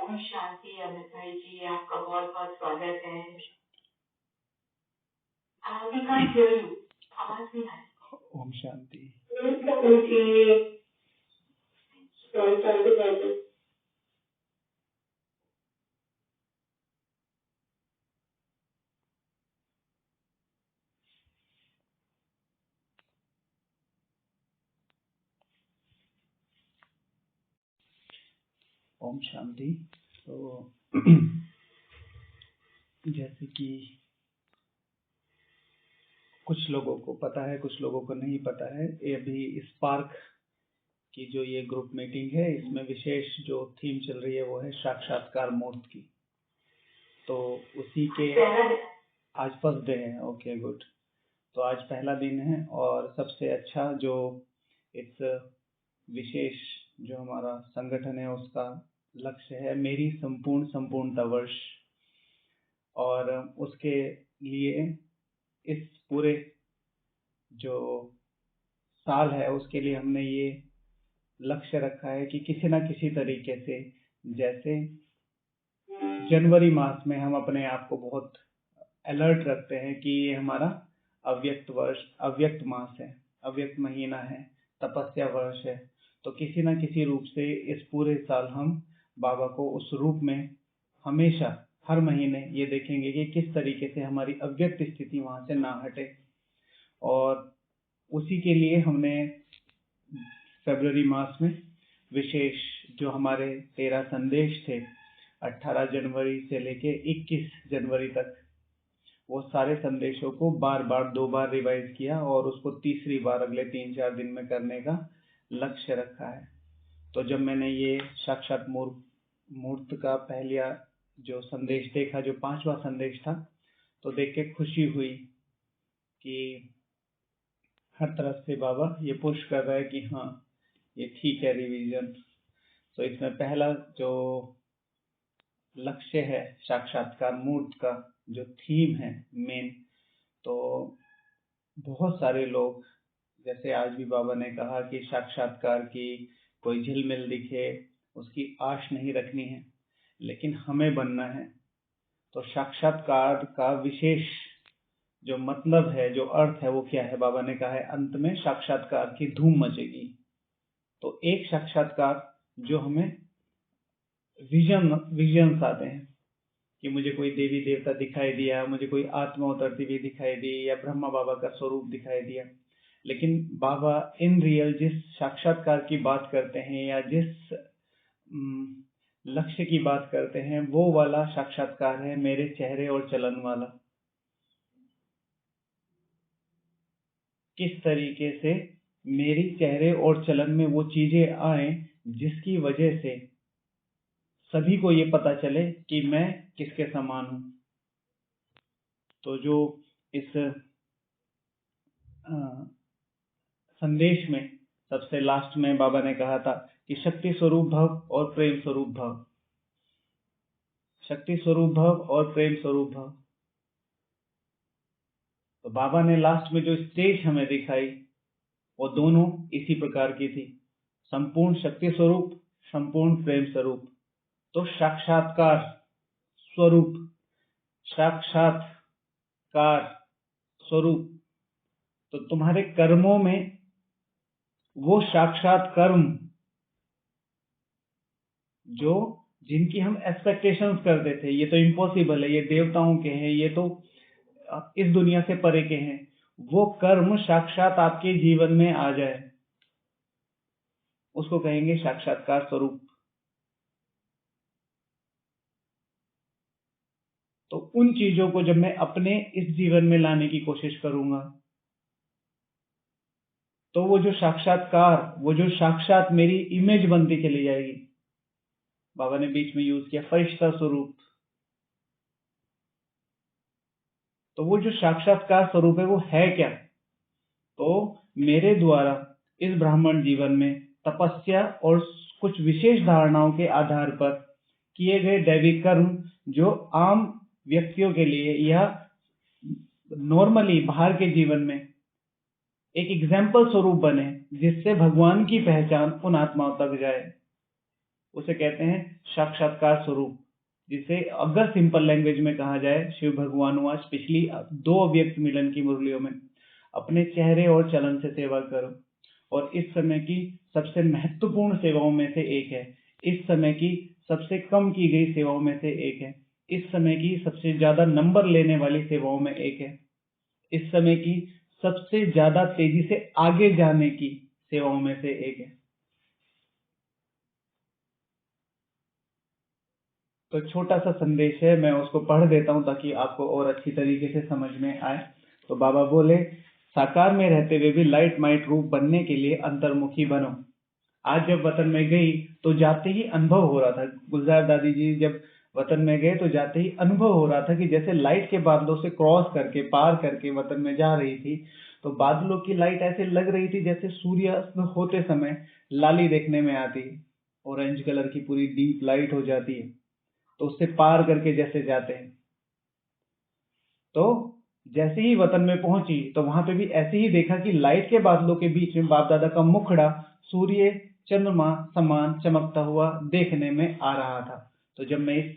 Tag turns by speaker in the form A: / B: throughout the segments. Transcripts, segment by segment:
A: ओम शांति अमित भाई जी, आपका बहुत बहुत स्वागत है। We can't hear you. आवाज नहीं आ रही।
B: ओम शांति। ओम शांति। तो जैसे कि कुछ लोगों को पता है, कुछ लोगों को नहीं पता है, ये अभी स्पार्क की जो ये ग्रुप मीटिंग है, इसमें विशेष जो थीम चल रही है वो है साक्षात्कार मूर्त की। तो उसी के आज फर्स्ट डे है। Okay, good. तो आज पहला दिन है और सबसे अच्छा जो इस विशेष जो हमारा संगठन है उसका लक्ष्य है मेरी संपूर्णता वर्ष, और उसके लिए इस पूरे जो साल है उसके लिए हमने ये लक्ष्य रखा है कि किसी ना किसी तरीके से, जैसे जनवरी मास में हम अपने आप को बहुत अलर्ट रखते हैं कि ये हमारा अव्यक्त वर्ष, अव्यक्त मास है, अव्यक्त महीना है, तपस्या वर्ष है। तो किसी ना किसी रूप से इस पूरे साल हम बाबा को उस रूप में हमेशा हर महीने ये देखेंगे कि किस तरीके से हमारी अव्यक्त स्थिति वहां से ना हटे। और उसी के लिए हमने फरवरी मास में विशेष जो हमारे 13 संदेश थे 18 जनवरी से लेके 21 जनवरी तक, वो सारे संदेशों को बार बार 2 बार रिवाइज किया और उसको तीसरी बार अगले 3-4 दिन में करने का लक्ष्य रखा है। तो जब मैंने ये साक्षात मूर्त का पहला जो संदेश देखा, जो 5वां संदेश था, तो देख के खुशी हुई कि हर तरफ से बाबा ये पुश कर रहा है कि हाँ ये ठीक है, रिवीजन। तो इसमें पहला जो लक्ष्य है साक्षात्कार मूर्त का जो थीम है मेन, तो बहुत सारे लोग, जैसे आज भी बाबा ने कहा कि साक्षात्कार की कोई झिलमिल दिखे उसकी आश नहीं रखनी है, लेकिन हमें बनना है। तो साक्षात्कार का विशेष जो मतलब है, जो अर्थ है, वो क्या है? बाबा ने कहा है अंत में साक्षात्कार की धूम मचेगी। तो एक साक्षात्कार जो हमें विजन्स आते हैं कि मुझे कोई देवी देवता दिखाई दिया, मुझे कोई आत्मा उतरती हुई दिखाई दी, या ब्रह्मा बाबा का स्वरूप दिखाई दिया। लेकिन बाबा इन रियल जिस साक्षात्कार की बात करते हैं या जिस लक्ष्य की बात करते हैं, वो वाला साक्षात्कार है मेरे चेहरे और चलन वाला। किस तरीके से मेरी चेहरे और चलन में वो चीजें आए जिसकी वजह से सभी को ये पता चले कि मैं किसके समान हूं। तो जो इस संदेश में सबसे लास्ट में बाबा ने कहा था कि शक्ति स्वरूप भव और प्रेम स्वरूप भव, शक्ति स्वरूप भव और प्रेम स्वरूप भव। तो बाबा ने लास्ट में जो स्टेज हमें दिखाई वो दोनों इसी प्रकार की थी, संपूर्ण शक्ति स्वरूप, संपूर्ण प्रेम स्वरूप। तो साक्षात्कार स्वरूप, साक्षात्कार स्वरूप, तो तुम्हारे कर्मों में वो साक्षात कर्म जो जिनकी हम एक्सपेक्टेशंस करते थे, ये तो इम्पॉसिबल है, ये देवताओं के हैं, ये तो इस दुनिया से परे के हैं, वो कर्म साक्षात आपके जीवन में आ जाए, उसको कहेंगे साक्षात्कार स्वरूप। तो उन चीजों को जब मैं अपने इस जीवन में लाने की कोशिश करूंगा, तो वो जो साक्षात्कार, वो जो साक्षात मेरी इमेज बनती चली जाएगी। बाबा ने बीच में यूज किया फरिश्ता स्वरूप। तो वो जो साक्षात्कार स्वरूप है वो है क्या? तो मेरे द्वारा इस ब्राह्मण जीवन में तपस्या और कुछ विशेष धारणाओं के आधार पर किए गए दैविक कर्म जो आम व्यक्तियों के लिए या नॉर्मली बाहर के जीवन में एक एग्जाम्पल स्वरूप बने, जिससे भगवान की पहचान उन आत्माओं तक जाए। उसे कहते हैं साक्षात्कार स्वरूप, जिसे अगर सिंपल लैंग्वेज में कहा जाए, शिव भगवानुवाच पिछली 2 अव्यक्त मिलन की मुरलियों में, अपने चेहरे और चलन से सेवा करो। और इस समय की सबसे महत्वपूर्ण सेवाओं में से एक है, इस समय की सबसे कम की गई सेवाओं में से एक है, इस समय की सबसे ज्यादा नंबर लेने वाली सेवाओं में एक है, इस समय की सबसे ज्यादा तेजी से आगे जाने की सेवाओं में से एक है। तो छोटा सा संदेश है, मैं उसको पढ़ देता हूं ताकि आपको और अच्छी तरीके से समझ में आए। तो बाबा बोले, साकार में रहते हुए भी लाइट माइट रूप बनने के लिए अंतर्मुखी बनो। आज जब वतन में गई तो जाते ही अनुभव हो रहा था, गुलजार दादी जी जब वतन में गए तो जाते ही अनुभव हो रहा था कि जैसे लाइट के बादलों से क्रॉस करके पार करके वतन में जा रही थी, तो बादलों की लाइट ऐसे लग रही थी जैसे सूर्यास्त होते समय लाली देखने में आती है, ऑरेंज कलर की पूरी डीप लाइट हो जाती है, तो उससे पार करके जैसे जाते हैं। तो जैसे ही वतन में पहुंची तो वहां पे भी ऐसे ही देखा कि लाइट के बादलों के बीच में बाप दादा का मुखड़ा सूर्य चंद्रमा समान चमकता हुआ देखने में आ रहा था। तो जब मैं इस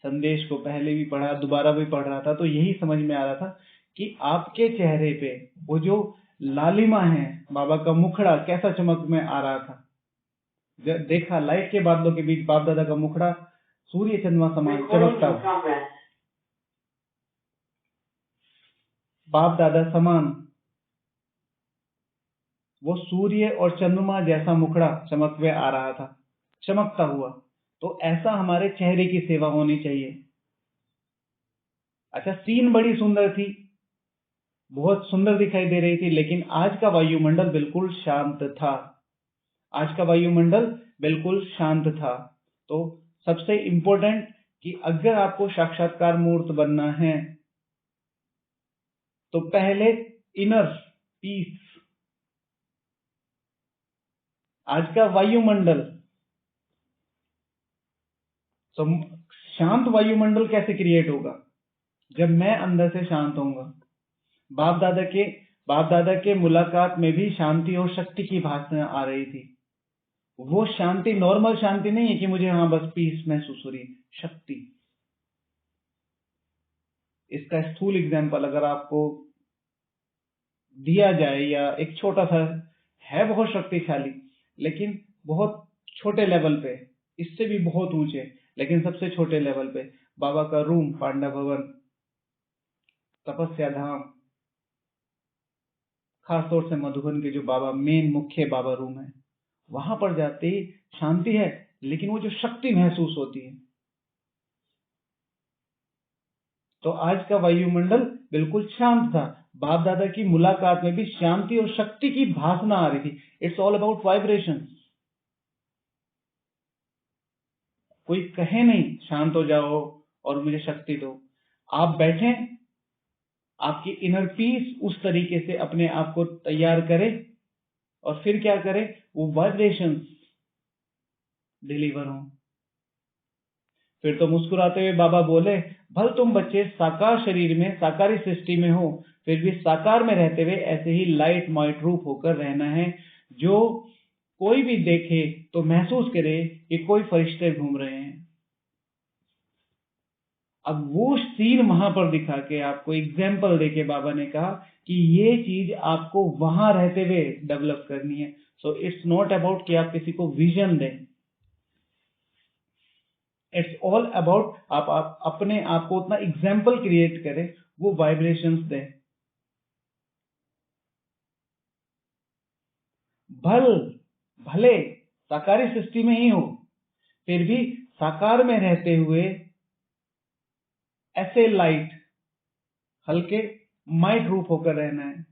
B: संदेश को पहले भी पढ़ा, दोबारा भी पढ़ रहा था, तो यही समझ में आ रहा था कि आपके चेहरे पे वो जो लालिमा है, बाबा का मुखड़ा कैसा चमक में आ रहा था। जब देखा लाइट के बादलों के बीच बाप दादा का मुखड़ा सूर्य चंद्रमा समान चमकता, बाप दादा समान वो सूर्य और चंद्रमा जैसा मुखड़ा चमक में आ रहा था, चमकता हुआ। तो ऐसा हमारे चेहरे की सेवा होनी चाहिए। अच्छा, सीन बड़ी सुंदर थी, बहुत सुंदर दिखाई दे रही थी, लेकिन आज का वायुमंडल बिल्कुल शांत था। आज का वायुमंडल बिल्कुल शांत था। तो सबसे इंपॉर्टेंट कि अगर आपको साक्षात्कार मूर्त बनना है तो पहले इनर पीस। आज का वायुमंडल, तो शांत वायुमंडल कैसे क्रिएट होगा? जब मैं अंदर से शांत होऊंगा। बाप दादा के मुलाकात में भी शांति और शक्ति की भावना आ रही थी। वो शांति नॉर्मल शांति नहीं है कि मुझे हाँ बस पीस महसूस हो रही, शक्ति। इसका स्थूल एग्जांपल अगर आपको दिया जाए, या एक छोटा सा है, बहुत शक्तिशाली लेकिन बहुत छोटे लेवल पे, इससे भी बहुत ऊंचे लेकिन सबसे छोटे लेवल पे, बाबा का रूम पांडा भवन, तपस्या धाम, खासतौर से मधुबन के जो बाबा मेन मुख्य बाबा रूम है, वहां पर जाते ही शांति है, लेकिन वो जो शक्ति महसूस होती है। तो आज का वायुमंडल बिल्कुल शांत था। बाप दादा की मुलाकात में भी शांति और शक्ति की भावना आ रही थी। It's all about vibration. कोई कहे नहीं शांत हो जाओ और मुझे शक्ति दो। आप बैठे, आपकी इनर पीस उस तरीके से अपने आप को तैयार करे और फिर क्या करे, वो वाइब्रेशन डिलीवर हो। फिर तो मुस्कुराते हुए बाबा बोले, भल तुम बच्चे साकार शरीर में साकारी सृष्टि में हो, फिर भी साकार में रहते हुए ऐसे ही लाइट माइट रूप होकर रहना है, जो कोई भी देखे तो महसूस करे कि कोई फरिश्ते घूम रहे हैं। अब वो सीन वहां पर दिखा के आपको एग्जाम्पल देके बाबा ने कहा कि ये चीज आपको वहां रहते हुए डेवलप करनी है। सो इट्स नॉट अबाउट कि आप किसी को विजन दें, इट्स ऑल अबाउट आप अपने आप को उतना एग्जाम्पल क्रिएट करें, वो वाइब्रेशंस दें। भले साकारी सृष्टि में ही हो, फिर भी साकार में रहते हुए ऐसे लाइट हल्के माइट रूप होकर रहना है।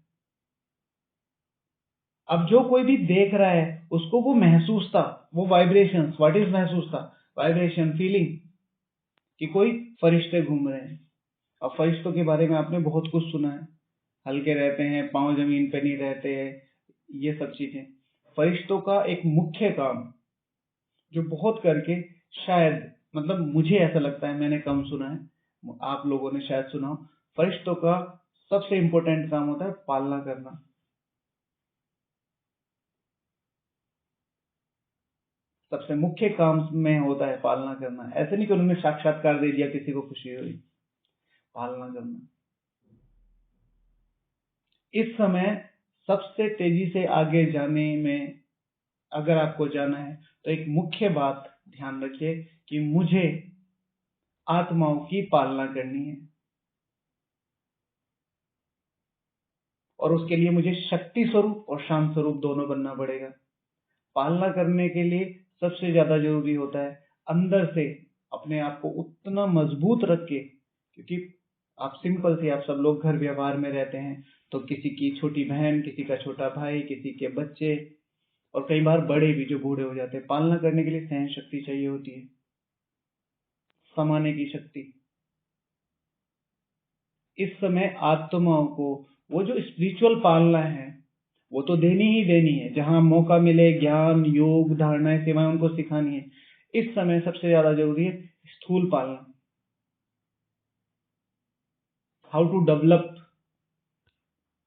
B: अब जो कोई भी देख रहा है उसको वो महसूस था, वो वाइब्रेशन, व्हाट इज महसूस था, वाइब्रेशन, फीलिंग, कि कोई फरिश्ते घूम रहे हैं। अब फरिश्तों के बारे में आपने बहुत कुछ सुना है, हल्के रहते हैं, पांव जमीन पे नहीं रहते हैं, ये सब चीजें। फरिश्तों का एक मुख्य काम जो बहुत करके, शायद मतलब मुझे ऐसा लगता है, मैंने कम सुना है, आप लोगों ने शायद सुना हो, फरिश्तों का सबसे इंपॉर्टेंट काम होता है पालना करना। सबसे मुख्य काम में होता है पालना करना। ऐसे नहीं कि उन्होंने साक्षात्कार दे दिया, किसी को खुशी हुई। पालना करना। इस समय सबसे तेजी से आगे जाने में अगर आपको जाना है तो एक मुख्य बात ध्यान रखिए कि मुझे आत्माओं की पालना करनी है, और उसके लिए मुझे शक्ति स्वरूप और शांत स्वरूप दोनों बनना पड़ेगा। पालना करने के लिए सबसे ज्यादा जरूरी होता है अंदर से अपने आप को उतना मजबूत रख के, क्योंकि आप सिंपल से आप सब लोग घर व्यवहार में रहते हैं, तो किसी की छोटी बहन, किसी का छोटा भाई, किसी के बच्चे, और कई बार बड़े भी जो बूढ़े हो जाते हैं, पालना करने के लिए सहन शक्ति चाहिए होती है, समाने की शक्ति। इस समय आत्माओं को वो जो स्पिरिचुअल पालना है वो तो देनी ही देनी है, जहां मौका मिले ज्ञान, योग, धारणाएं, सेवाएं उनको सिखानी है। इस समय सबसे ज्यादा जरूरी है स्थूल पालना। हाउ टू डेवलप,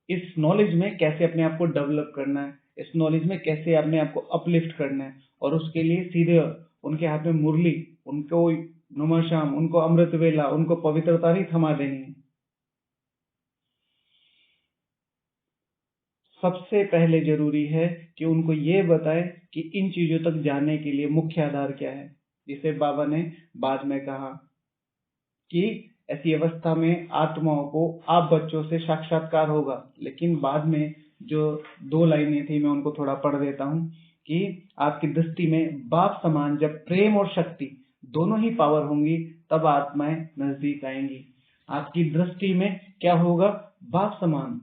B: इस नॉलेज में कैसे अपने आप को डेवलप करना है, इस नॉलेज में कैसे अपने आप को अपलिफ्ट करना है, और उसके लिए सीधे उनके हाथ में मुरली, उनको नुमाशाम, उनको अमृत वेला, उनको पवित्रता ही थमा देनी है। सबसे पहले जरूरी है कि उनको ये बताएं कि इन चीजों तक जाने के लिए मुख्य आधार क्या है, जिसे बाबा ने बाद में कहा कि ऐसी अवस्था में आत्माओं को आप बच्चों से साक्षात्कार होगा। लेकिन बाद में जो 2 लाइनें थी मैं उनको थोड़ा पढ़ देता हूं कि आपकी दृष्टि में बाप समान जब प्रेम और शक्ति दोनों ही पावर होंगी तब आत्माएं नजदीक आएंगी। आपकी दृष्टि में क्या होगा? बाप समान,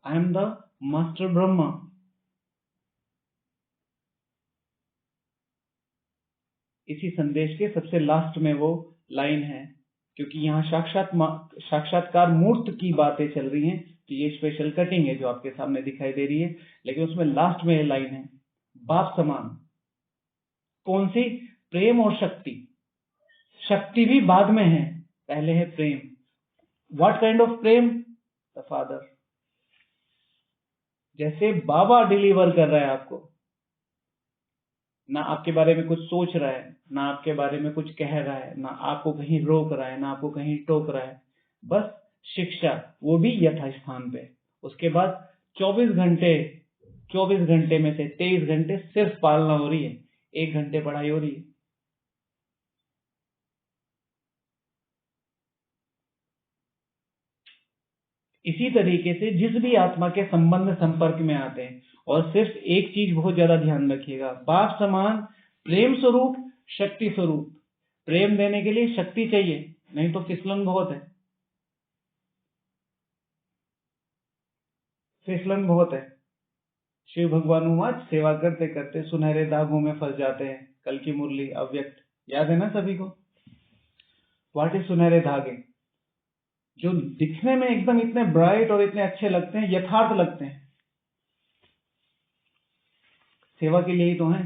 B: I am the master Brahma. इसी संदेश के सबसे लास्ट में वो लाइन है, क्योंकि यहाँ साक्षात्कार मूर्त की बातें चल रही हैं, तो ये स्पेशल कटिंग है जो आपके सामने दिखाई दे रही है, लेकिन उसमें लास्ट में ये लाइन है, बाप समान। कौन सी? प्रेम और शक्ति। शक्ति भी बाद में है, पहले है प्रेम। व्हाट काइंड ऑफ प्रेम? The father. जैसे बाबा डिलीवर कर रहा है आपको, ना आपके बारे में कुछ सोच रहा है, ना आपके बारे में कुछ कह रहा है, ना आपको कहीं रोक रहा है, ना आपको कहीं टोक रहा है, बस शिक्षा, वो भी यथास्थान पे। उसके बाद 24 घंटे में से 23 घंटे सिर्फ पालना हो रही है, 1 घंटे पढ़ाई हो रही है। इसी तरीके से जिस भी आत्मा के संबंध संपर्क में आते हैं, और सिर्फ एक चीज बहुत ज्यादा ध्यान रखिएगा, बाप समान, प्रेम स्वरूप, शक्ति स्वरूप। प्रेम देने के लिए शक्ति चाहिए, नहीं तो फिसलन बहुत है, फिसलन बहुत है। शिव भगवान आज सेवा करते करते सुनहरे धागों में फंस जाते हैं। कल की मुरली अव्यक्त याद है ना सभी को? व्हाट इज सुनहरे धागे? जो दिखने में एकदम इतने ब्राइट और इतने अच्छे लगते हैं, यथार्थ लगते हैं, सेवा के लिए ही तो है।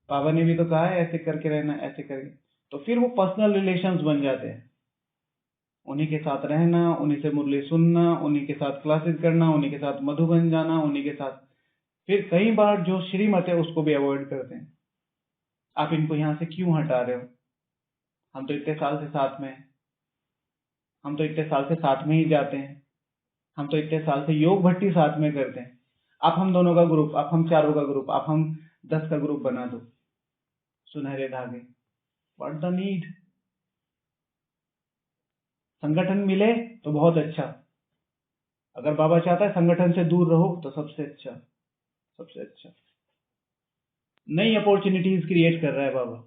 B: बाबा ने भी तो कहा है ऐसे करके रहना, ऐसे करके, तो फिर वो पर्सनल रिलेशंस बन जाते हैं। उन्हीं के साथ रहना, उन्हीं से मुरली सुनना, उन्हीं के साथ क्लासेस करना, उन्हीं के साथ मधुबन जाना, उन्हीं के साथ। फिर कई बार जो श्रीमत है उसको भी अवॉइड करते हैं। आप इनको यहां से क्यों हटा रहे हो? हम तो इतने साल से साथ में हैं, हम तो इतने साल से साथ में ही जाते हैं, हम तो इतने साल से योग भट्टी साथ में करते हैं। आप हम दोनों का ग्रुप, आप हम चारों का ग्रुप, आप हम 10 का ग्रुप बना दो। सुनहरे धागे, व्हाट द नीड? संगठन मिले तो बहुत अच्छा, अगर बाबा चाहता है संगठन से दूर रहो तो सबसे अच्छा, सबसे अच्छा। नई अपॉर्चुनिटीज क्रिएट कर रहा है बाबा।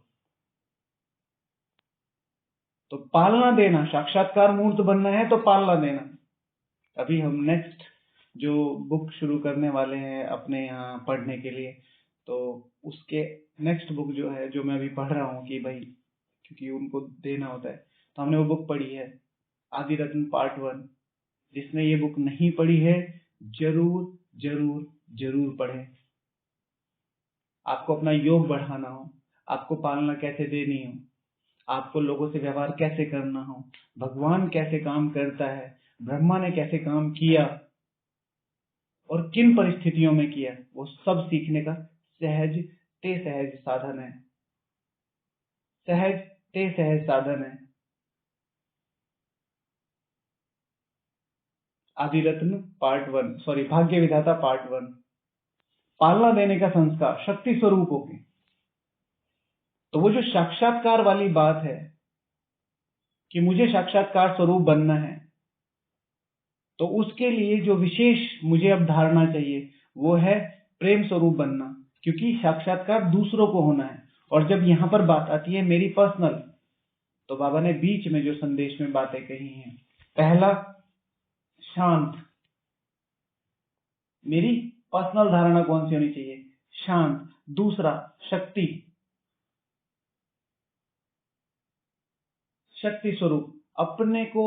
B: तो पालना देना, साक्षात्कार मूर्त बनना है तो पालना देना। अभी हम नेक्स्ट जो बुक शुरू करने वाले हैं अपने यहाँ पढ़ने के लिए, तो उसके नेक्स्ट बुक जो है, जो मैं अभी पढ़ रहा हूँ कि भाई क्योंकि उनको देना होता है, तो हमने वो बुक पढ़ी है आदि रत्न पार्ट 1। जिसने ये बुक नहीं पढ़ी है जरूर जरूर जरूर पढ़ें। आपको अपना योग बढ़ाना हो, आपको पालना कैसे देनी हो, आपको लोगों से व्यवहार कैसे करना हो, भगवान कैसे काम करता है, ब्रह्मा ने कैसे काम किया, और किन परिस्थितियों में किया, वो सब सीखने का सहज ते सहज साधन है। सहज ते सहज साधन है। आदिरत्न पार्ट 1, सॉरी भाग्य विधाता पार्ट 1, पालना देने का संस्कार शक्ति स्वरूप होके। तो वो जो साक्षात्कार वाली बात है कि मुझे साक्षात्कार स्वरूप बनना है, तो उसके लिए जो विशेष मुझे अब धारणा चाहिए वो है प्रेम स्वरूप बनना, क्योंकि साक्षात्कार दूसरों को होना है। और जब यहां पर बात आती है मेरी पर्सनल, तो बाबा ने बीच में जो संदेश में बातें कही हैं, पहला शांत, मेरी पर्सनल धारणा कौन सी होनी चाहिए, शांत। दूसरा शक्ति, शक्ति स्वरूप, अपने को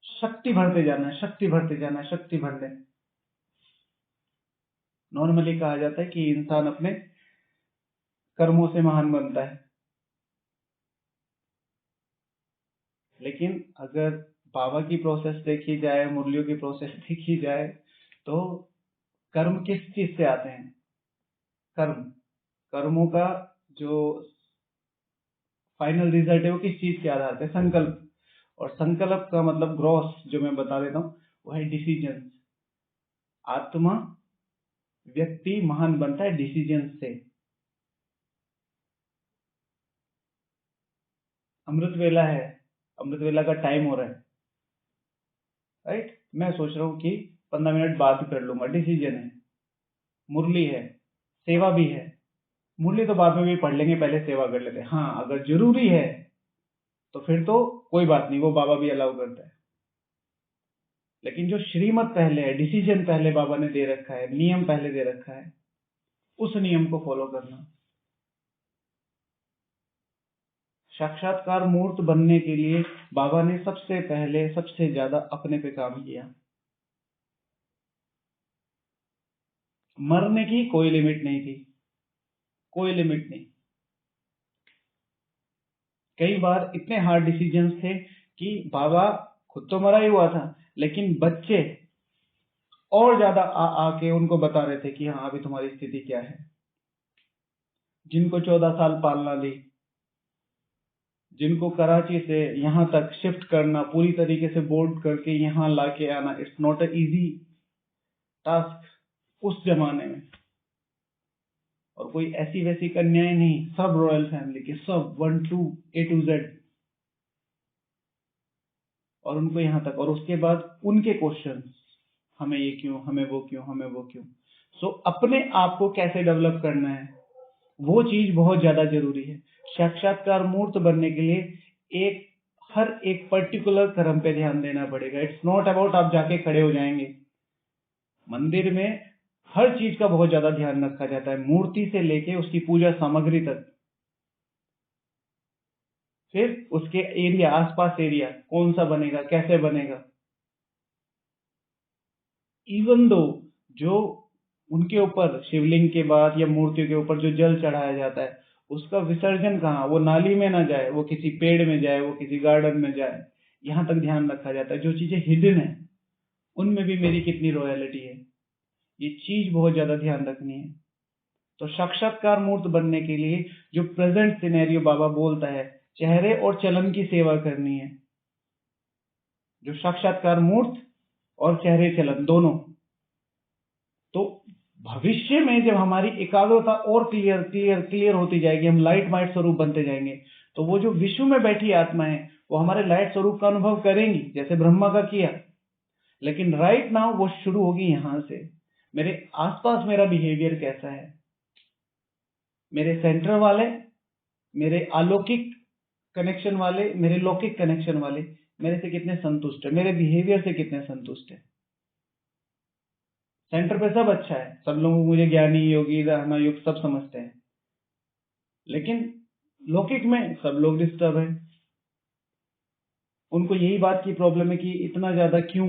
B: शक्ति भरते जाना है, शक्ति भरते जाना है, शक्ति भरते। नॉर्मली कहा जाता है कि इंसान अपने कर्मों से महान बनता है, लेकिन अगर बाबा की प्रोसेस देखी जाए, मुरलियों की प्रोसेस देखी जाए, तो कर्म किस चीज से आते हैं, कर्मों का जो फाइनल रिजल्ट है वो किस चीज के आधार पे, संकल्प। और संकल्प का मतलब ग्रॉस जो मैं बता देता हूँ वो है डिसीजन। आत्मा, व्यक्ति महान बनता है डिसीजन से। अमृत वेला है, अमृत वेला का टाइम हो रहा है, राइट, मैं सोच रहा हूँ कि 15 मिनट बाद कर लूंगा, डिसीजन है। मुरली है, सेवा भी है, मुरली तो बाद में भी पढ़ लेंगे, पहले सेवा कर लेते हैं। हाँ, अगर जरूरी है तो फिर तो कोई बात नहीं, वो बाबा भी अलाउ करता है। लेकिन जो श्रीमत पहले है, डिसीजन पहले बाबा ने दे रखा है, नियम पहले दे रखा है, उस नियम को फॉलो करना। साक्षात्कार मूर्त बनने के लिए बाबा ने सबसे पहले सबसे ज्यादा अपने पे काम किया। मरने की कोई लिमिट नहीं थी, कोई लिमिट नहीं। कई बार इतने हार्ड डिसीजंस थे कि बाबा खुद तो मरा ही हुआ था, लेकिन बच्चे और ज्यादा आके उनको बता रहे थे कि हाँ अभी तुम्हारी स्थिति क्या है। जिनको 14 साल पालना दी, जिनको कराची से यहाँ तक शिफ्ट करना, पूरी तरीके से बोर्ड करके यहाँ लाके आना, it's not a easy task उस जमाने में। और कोई ऐसी वैसी कन्याएं नहीं, सब रॉयल फैमिली के, सब 1 to A to Z। और उनको यहाँ तक, और उसके बाद उनके क्वेश्चंस, हमें ये क्यों, हमें वो क्यों, हमें वो क्यों। सो अपने आप को कैसे डेवलप करना है, वो चीज बहुत ज्यादा जरूरी है। साक्षात्कार मूर्त बनने के लिए हर एक पर्टिकुलर कर्म पे ध्यान देना पड़ेगा। इट्स नॉट अबाउट आप जाके खड़े हो जाएंगे। मंदिर में हर चीज का बहुत ज्यादा ध्यान रखा जाता है, मूर्ति से लेके उसकी पूजा सामग्री तक। फिर उसके एरिया, आसपास एरिया कौन सा बनेगा, कैसे बनेगा। इवन दो जो उनके ऊपर शिवलिंग के बाद या मूर्तियों के ऊपर जो जल चढ़ाया जाता है, उसका विसर्जन कहाँ, वो नाली में ना जाए, वो किसी पेड़ में जाए, वो किसी गार्डन में जाए, यहाँ तक ध्यान रखा जाता है। जो चीजें हिडन है उनमें भी मेरी कितनी रॉयल्टी है, ये चीज बहुत ज्यादा ध्यान रखनी है। तो साक्षात्कार मूर्त बनने के लिए जो प्रेजेंट सिनेरियो बाबा बोलता है, चेहरे और चलन की सेवा करनी है। जो साक्षात्कार मूर्त और चेहरे चलन दोनों, तो भविष्य में जब हमारी एकाग्रता और क्लियर होती जाएगी, हम लाइट माइट स्वरूप बनते जाएंगे, तो वो जो विश्व में बैठी आत्मा है वो हमारे लाइट स्वरूप का अनुभव करेंगी, जैसे ब्रह्मा का किया। लेकिन राइट नाउ वो शुरू होगी यहां से, मेरे आसपास मेरा बिहेवियर कैसा है, मेरे सेंटर वाले, मेरे अलौकिक कनेक्शन वाले, मेरे लौकिक कनेक्शन वाले मेरे से कितने संतुष्ट है, मेरे बिहेवियर से कितने संतुष्ट है। सेंटर पे सब अच्छा है, सब लोग मुझे ज्ञानी, योगी, रहना युक्त सब समझते हैं, लेकिन लौकिक में सब लोग डिस्टर्ब है। उनको यही बात की प्रॉब्लम है कि इतना ज्यादा क्यों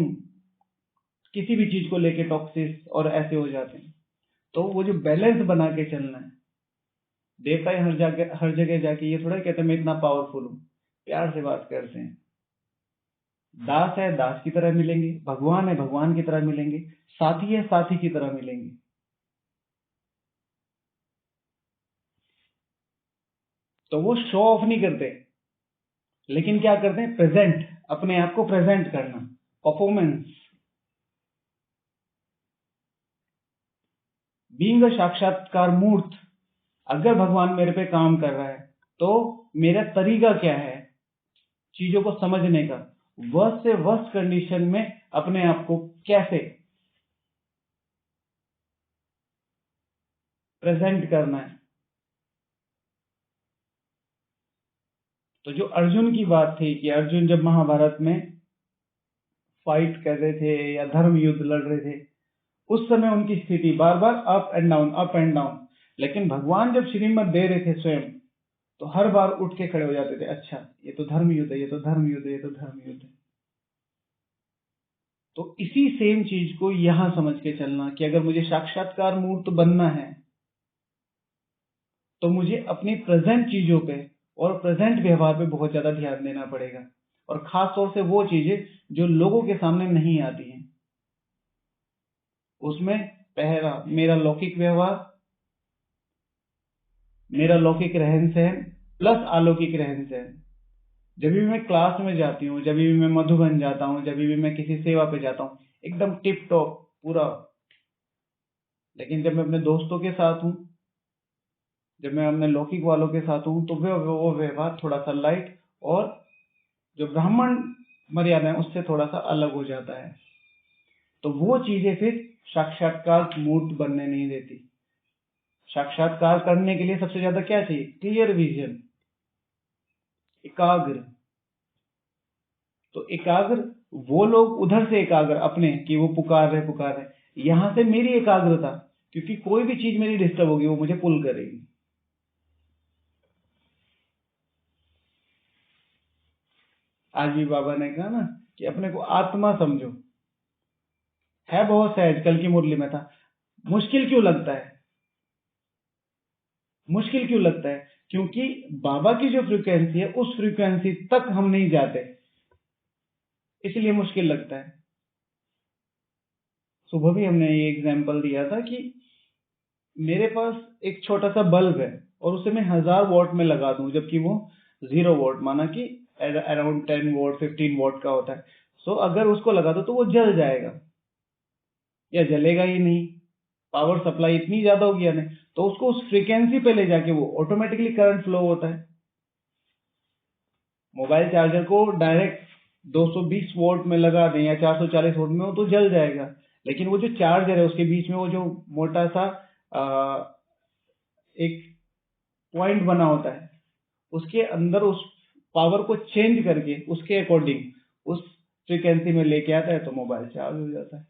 B: किसी भी चीज को लेके टॉक्सिस और ऐसे हो जाते हैं। तो वो जो बैलेंस बना के चलना है, देवता हर जगह जाके ये थोड़ा कहते हैं मैं इतना पावरफुल हूँ, प्यार से बात करते हैं। दास है दास की तरह मिलेंगे, भगवान है भगवान की तरह मिलेंगे, साथी है साथी की तरह मिलेंगे। तो वो शो ऑफ नहीं करते, लेकिन क्या करते हैं, प्रेजेंट, अपने आप को प्रेजेंट करना, परफॉर्मेंस। बीइंग अ साक्षात्कार मूर्त, अगर भगवान मेरे पे काम कर रहा है तो मेरा तरीका क्या है चीजों को समझने का, वर्स्ट से वर्स्ट कंडीशन में अपने आप को कैसे प्रेजेंट करना है। तो जो अर्जुन की बात थी कि अर्जुन जब महाभारत में फाइट कर रहे थे या धर्म युद्ध लड़ रहे थे, उस समय उनकी स्थिति बार बार up and down up and down, लेकिन भगवान जब श्रीमत दे रहे थे स्वयं, तो हर बार उठ के खड़े हो जाते थे, अच्छा ये तो धर्म युद्ध है, ये तो धर्म युद्ध है, ये तो धर्म युद्ध है। तो इसी सेम चीज को यहां समझ के चलना कि अगर मुझे साक्षात्कार मूर्त बनना है तो मुझे अपनी प्रेजेंट चीजों पे और प्रेजेंट व्यवहार पे बहुत ज्यादा ध्यान देना पड़ेगा, और खास तौर से वो चीजें जो लोगों के सामने नहीं आती हैं। उसमें पहला मेरा लौकिक व्यवहार, मेरा लौकिक रहन सहन प्लस अलौकिक रहन सहन। जब भी मैं क्लास में जाती हूँ, जब भी मैं मधुबन जाता हूँ, जब भी मैं किसी सेवा पे जाता हूँ, एकदम टिप टॉप पूरा। लेकिन जब मैं अपने दोस्तों के साथ हूँ, जब मैं अपने लौकिक वालों के साथ हूँ, तो वो व्यवहार थोड़ा सा लाइट और जो ब्राह्मण मर्यादा है उससे थोड़ा सा अलग हो जाता है। तो वो चीजें फिर साक्षात्कार मूर्त बनने नहीं देती। साक्षात्कार करने के लिए सबसे ज्यादा क्या चाहिए, क्लियर विजन, एकाग्र। तो एकाग्र वो लोग उधर से एकाग्र अपने कि वो पुकार रहे, यहां से मेरी एकाग्रता, क्योंकि कोई भी चीज मेरी डिस्टर्ब होगी वो मुझे पुल करेगी। आज भी बाबा ने कहा ना कि अपने को आत्मा समझो, है बहुत सहज, कल की मुरली में था। मुश्किल क्यों लगता है, मुश्किल क्यों लगता है, क्योंकि बाबा की जो फ्रीक्वेंसी है उस फ्रीक्वेंसी तक हम नहीं जाते, इसलिए मुश्किल लगता है। सुबह भी हमने ये एग्जाम्पल दिया था कि मेरे पास एक छोटा सा बल्ब है और उसे मैं 1000 वॉट में लगा दूं, जबकि वो 0 वॉट, माना कि अराउंड 10 वॉट 15 वॉट का होता है। सो अगर उसको लगा दो तो वो जल जाएगा या जलेगा ही नहीं, पावर सप्लाई इतनी ज्यादा होगी या नहीं, तो उसको उस फ्रीक्वेंसी पे ले जाके वो ऑटोमेटिकली करंट फ्लो होता है। मोबाइल चार्जर को डायरेक्ट 220 वोल्ट में लगा दें या 440 वोल्ट में, वो तो जल जाएगा, लेकिन वो जो चार्जर है उसके बीच में वो जो मोटा सा एक पॉइंट बना होता है, उसके अंदर उस पावर को चेंज करके उसके अकॉर्डिंग उस फ्रीक्वेंसी में लेके आता है, तो मोबाइल चार्ज हो जाता है।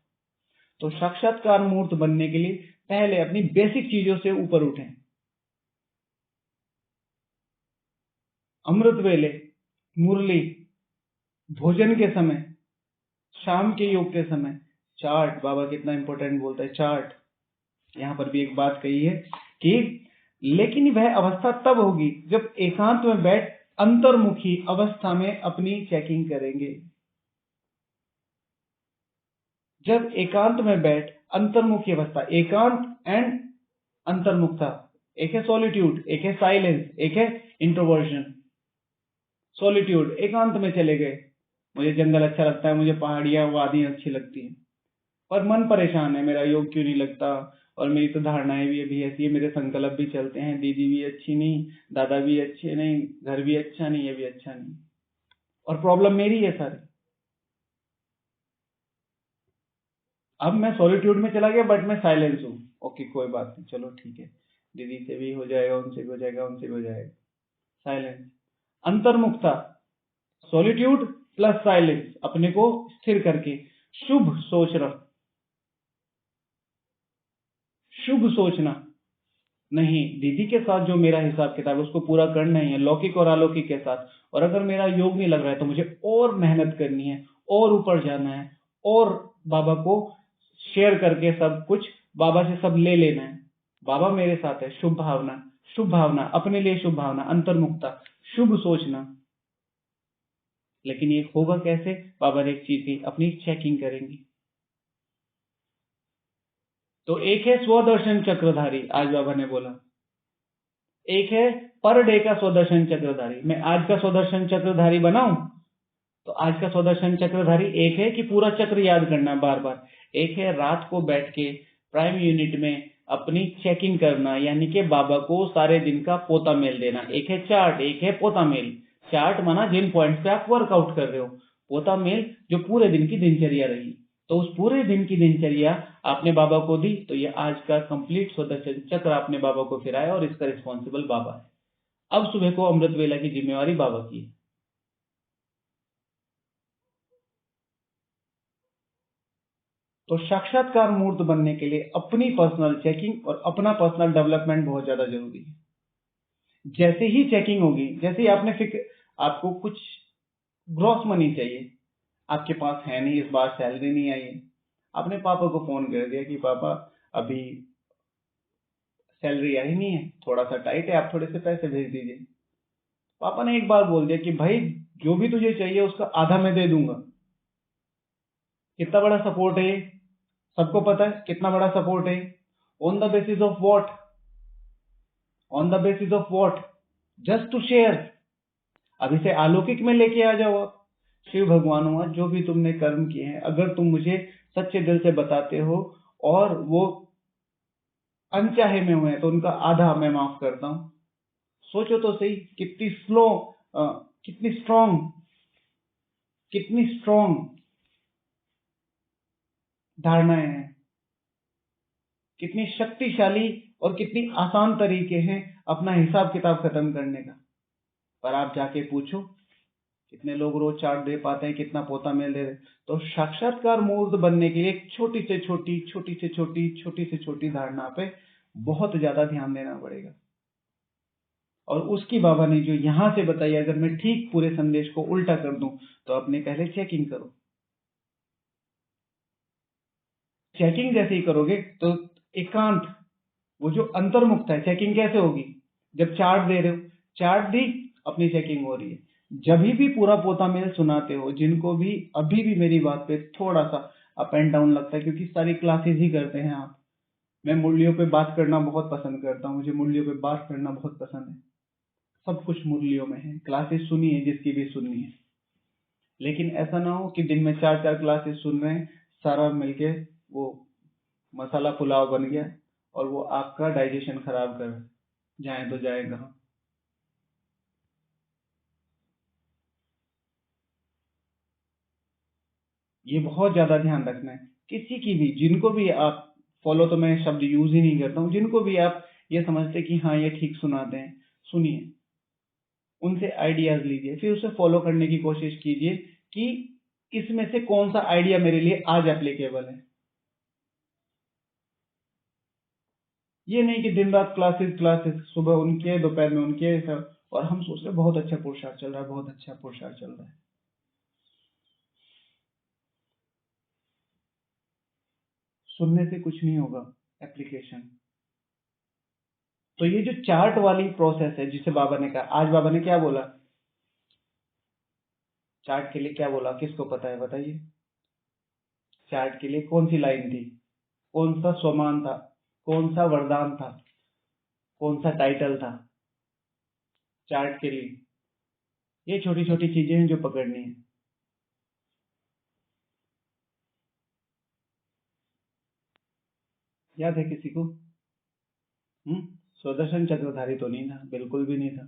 B: तो साक्षात्कार मूर्त बनने के लिए पहले अपनी बेसिक चीजों से ऊपर उठें। अमृत वेले, मुरली, भोजन के समय, शाम के योग के समय, चार्ट, बाबा कितना इंपॉर्टेंट बोलता है चार्ट। यहां पर भी एक बात कही है कि लेकिन वह अवस्था तब होगी जब एकांत में बैठ अंतर्मुखी अवस्था में अपनी चेकिंग करेंगे। जब एकांत में बैठ अंतर्मुखी अवस्था, एकांत एंड अंतर्मुखता, एक है सॉलिट्यूड, एक है साइलेंस, एक है इंट्रोवर्जन। सॉलिट्यूड, एकांत में चले गए, मुझे जंगल अच्छा लगता है, मुझे पहाड़ियां वादियां अच्छी लगती हैं, पर मन परेशान है, मेरा योग क्यों नहीं लगता, और मेरी तो धारणाएं भी अभी ऐसी है, मेरे संकल्प भी चलते हैं, दीदी भी अच्छी नहीं, दादा भी अच्छे नहीं, घर भी अच्छा नहीं, ये भी अच्छा नहीं, और प्रॉब्लम मेरी है सारी। अब मैं सॉलिट्यूड में चला गया बट मैं साइलेंस हूँ, ओके कोई बात नहीं, चलो ठीक है, दीदी से भी हो जाएगा, उनसे भी हो जाएगा, उनसे भी हो जाएगा, साइलेंस। अंतर्मुखता, सॉलिट्यूड प्लस साइलेंस, अपने को स्थिर करके शुभ सोच रहा, शुभ सोचना नहीं, दीदी के साथ जो मेरा हिसाब किताब है उसको पूरा करना ही है, लौकिक और अलौकिक के साथ। और अगर मेरा योग नहीं लग रहा है तो मुझे और मेहनत करनी है, और ऊपर जाना है, और बाबा को शेयर करके सब कुछ बाबा से सब ले लेना है। बाबा मेरे साथ है, शुभ भावना, शुभ भावना, अपने लिए शुभ भावना, अंतर्मुखता, शुभ सोचना, लेकिन ये होगा कैसे? बाबा ने एक चीज की, अपनी चेकिंग करेंगे। तो एक है स्वदर्शन चक्रधारी, आज बाबा ने बोला। एक है पर डे का स्वदर्शन चक्रधारी। मैं आज का स्वदर्शन चक्रधारी बनाऊं, तो आज का स्वदर्शन चक्रधारी एक है कि पूरा चक्र याद करना बार बार। एक है रात को बैठ के प्राइम यूनिट में अपनी चेकिंग करना, यानी कि बाबा को सारे दिन का पोता मेल देना। एक है चार्ट, एक है पोता मेल। चार्ट माना जिन पॉइंट्स पे आप वर्कआउट कर रहे हो, पोता मेल जो पूरे दिन की दिनचर्या रही। तो उस पूरे दिन की दिनचर्या आपने बाबा को दी, तो ये आज का कंप्लीट स्वदर्शन चक्र आपने बाबा को फिराया और इसका रिस्पॉन्सिबल बाबा है। अब सुबह को अमृत वेला की जिम्मेवारी बाबा की है। तो साक्षात्कार मूर्त बनने के लिए अपनी पर्सनल चेकिंग और अपना पर्सनल डेवलपमेंट बहुत ज्यादा जरूरी है। जैसे ही चेकिंग होगी, जैसे ही आपको कुछ ग्रॉस मनी चाहिए, आपके पास है नहीं, इस बार सैलरी नहीं आई है, आपने पापा को फोन कर दिया कि पापा अभी सैलरी आई नहीं है, थोड़ा सा टाइट है, आप थोड़े से पैसे भेज दीजिए। पापा ने एक बार बोल दिया कि भाई जो भी तुझे चाहिए उसका आधा मैं दे दूंगा। कितना बड़ा सपोर्ट है, सबको पता है कितना बड़ा सपोर्ट है। On the basis of what? On the basis of what? Just to share. अब इसे अलौकिक में लेके आ जाओ आप। शिव भगवान हुआ, जो भी तुमने कर्म किए हैं, अगर तुम मुझे सच्चे दिल से बताते हो और वो अनचाहे में हुए तो उनका आधा मैं माफ करता हूं। सोचो तो सही, कितनी स्लो, कितनी स्ट्रॉन्ग, कितनी स्ट्रॉन्ग धारणाएं हैं, कितनी शक्तिशाली और कितनी आसान तरीके हैं अपना हिसाब किताब खत्म करने का। पर आप जाके पूछो कितने लोग रोज चार्ट दे पाते हैं, कितना पोता मेल दे रहे। तो साक्षात्कार मूर्त बनने के लिए एक छोटी से छोटी धारणा पे बहुत ज्यादा ध्यान देना पड़ेगा। और उसकी बाबा ने जो यहां से बताई, अगर मैं ठीक पूरे संदेश को उल्टा कर दूं, तो अपने पहले चेकिंग करो। चेकिंग जैसे ही करोगे तो एकांत, वो जो अंतर्मुक्त है, चेकिंग कैसे होगी? जब चार्ट दे रहे हो, चार्ट दी, अपनी चेकिंग हो रही है। जब भी पूरा पोता मेल सुनाते हो, जिनको भी अभी भी मेरी बात पे थोड़ा सा अप एंड डाउन लगता है, क्योंकि सारी क्लासेस ही करते हैं आप। मैं मुरलियों पे बात करना बहुत पसंद करता हूँ, मुझे मुरलियों पे बात करना बहुत पसंद है। सब कुछ मुरलियों में है, क्लासेस सुनिए जिसकी भी सुननी है। लेकिन ऐसा ना हो कि दिन में 4-4 क्लासेस सुन रहे हैं, सारा मिलके वो मसाला पुलाव बन गया और वो आपका डाइजेशन खराब कर जाए तो जाए कहाँ। ये बहुत ज्यादा ध्यान रखना है। किसी की भी, जिनको भी आप फॉलो, तो मैं शब्द यूज ही नहीं करता हूँ, जिनको भी आप ये समझते कि हाँ ये ठीक सुनाते हैं, सुनिए, उनसे आइडियाज लीजिए, फिर उसे फॉलो करने की कोशिश कीजिए कि इसमें से कौन सा आइडिया मेरे लिए आज एप्लीकेबल है। ये नहीं कि दिन रात क्लासेस क्लासेस, सुबह उनके, दोपहर में उनके सब, और हम सोच रहे बहुत अच्छा पुरुषार्थ चल रहा है, बहुत अच्छा पुरुषार्थ चल रहा है। सुनने से कुछ नहीं होगा, एप्लीकेशन। तो ये जो चार्ट वाली प्रोसेस है, जिसे बाबा ने कहा, आज बाबा ने क्या बोला चार्ट के लिए, क्या बोला, किसको पता है बताइए? चार्ट के लिए कौन सी लाइन थी, कौन सा स्वमान था, कौन सा वरदान था, कौन सा टाइटल था चार्ट के लिए? ये छोटी छोटी चीजें हैं जो पकड़नी है। याद है किसी को? स्वदर्शन चक्रधारी तो नहीं था, बिल्कुल भी नहीं था।